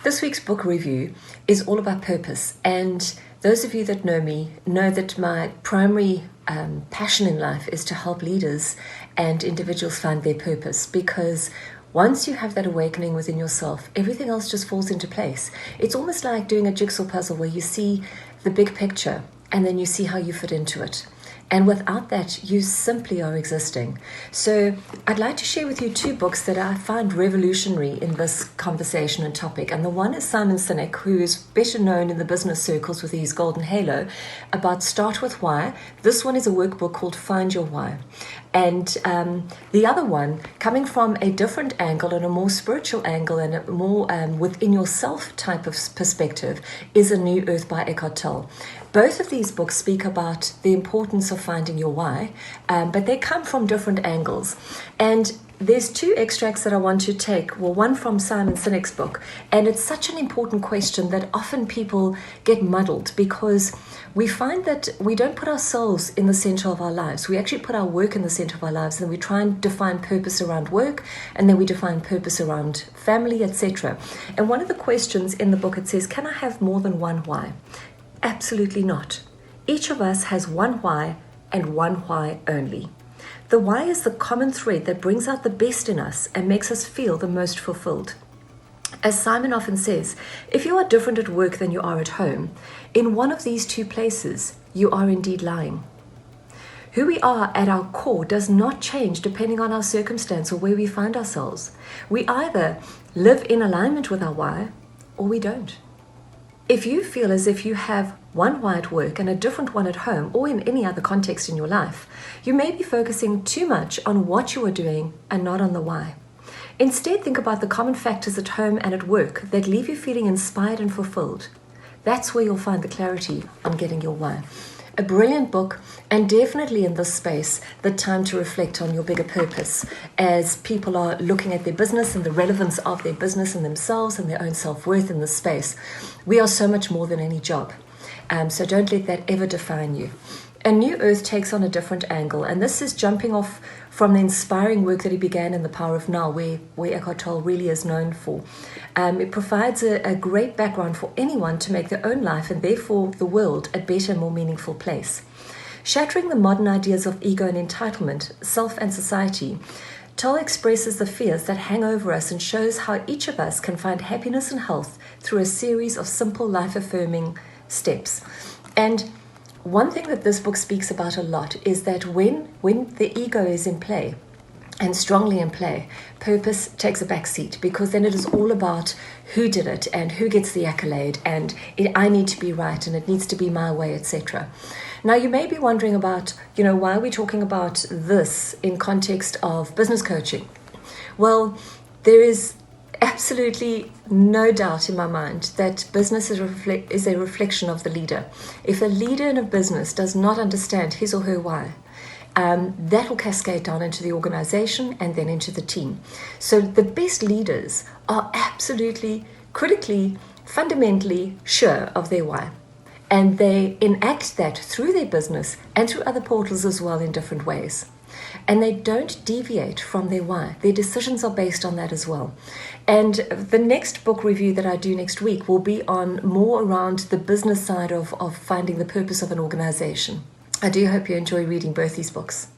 This week's book review is all about purpose, and those of you that know me know that my primary passion in life is to help leaders and individuals find their purpose, because once you have that awakening within yourself, everything else just falls into place. It's almost like doing a jigsaw puzzle where you see the big picture and then you see how you fit into it. And without that, you simply are existing. So I'd like to share with you two books that I find revolutionary in this conversation and topic. And the one is Simon Sinek, who is better known in the business circles with his golden halo, about Start With Why. This one is a workbook called Find Your Why. And the other one, coming from a different angle and a more spiritual angle and a more within yourself type of perspective, is A New Earth by Eckhart Tolle. Both of these books speak about the importance of finding your why, but they come from different angles. And there's two extracts that I want to take. Well, one from Simon Sinek's book, and it's such an important question that often people get muddled, because we find that we don't put ourselves in the center of our lives. We actually put our work in the center of our lives, and we try and define purpose around work, and then we define purpose around family, etc. And one of the questions in the book, it says, can I have more than one why? Absolutely not. Each of us has one why and one why only. The why is the common thread that brings out the best in us and makes us feel the most fulfilled. As Simon often says, if you are different at work than you are at home, in one of these two places, you are indeed lying. Who we are at our core does not change depending on our circumstance or where we find ourselves. We either live in alignment with our why or we don't. If you feel as if you have one why at work and a different one at home or in any other context in your life, you may be focusing too much on what you are doing and not on the why. Instead, think about the common factors at home and at work that leave you feeling inspired and fulfilled. That's where you'll find the clarity on getting your why. A brilliant book, and definitely in this space, the time to reflect on your bigger purpose as people are looking at their business and the relevance of their business and themselves and their own self-worth in this space. We are so much more than any job. So don't let that ever define you. A New Earth takes on a different angle, and this is jumping off from the inspiring work that he began in The Power of Now, where Eckhart Tolle really is known for. It provides a great background for anyone to make their own life and therefore the world a better, more meaningful place. Shattering the modern ideas of ego and entitlement, self and society, Tolle expresses the fears that hang over us and shows how each of us can find happiness and health through a series of simple life-affirming steps. And one thing that this book speaks about a lot is that when the ego is in play, and strongly in play, purpose takes a back seat, because then it is all about who did it and who gets the accolade, and I need to be right and it needs to be my way, etc. Now, you may be wondering about, why are we talking about this in context of business coaching? Well, there is absolutely no doubt in my mind that business is a reflection of the leader. If a leader in a business does not understand his or her why, that will cascade down into the organization and then into the team. So the best leaders are absolutely, critically, fundamentally sure of their why. And they enact that through their business and through other portals as well in different ways. And they don't deviate from their why. Their decisions are based on that as well. And the next book review that I do next week will be on more around the business side of finding the purpose of an organization. I do hope you enjoy reading both these books.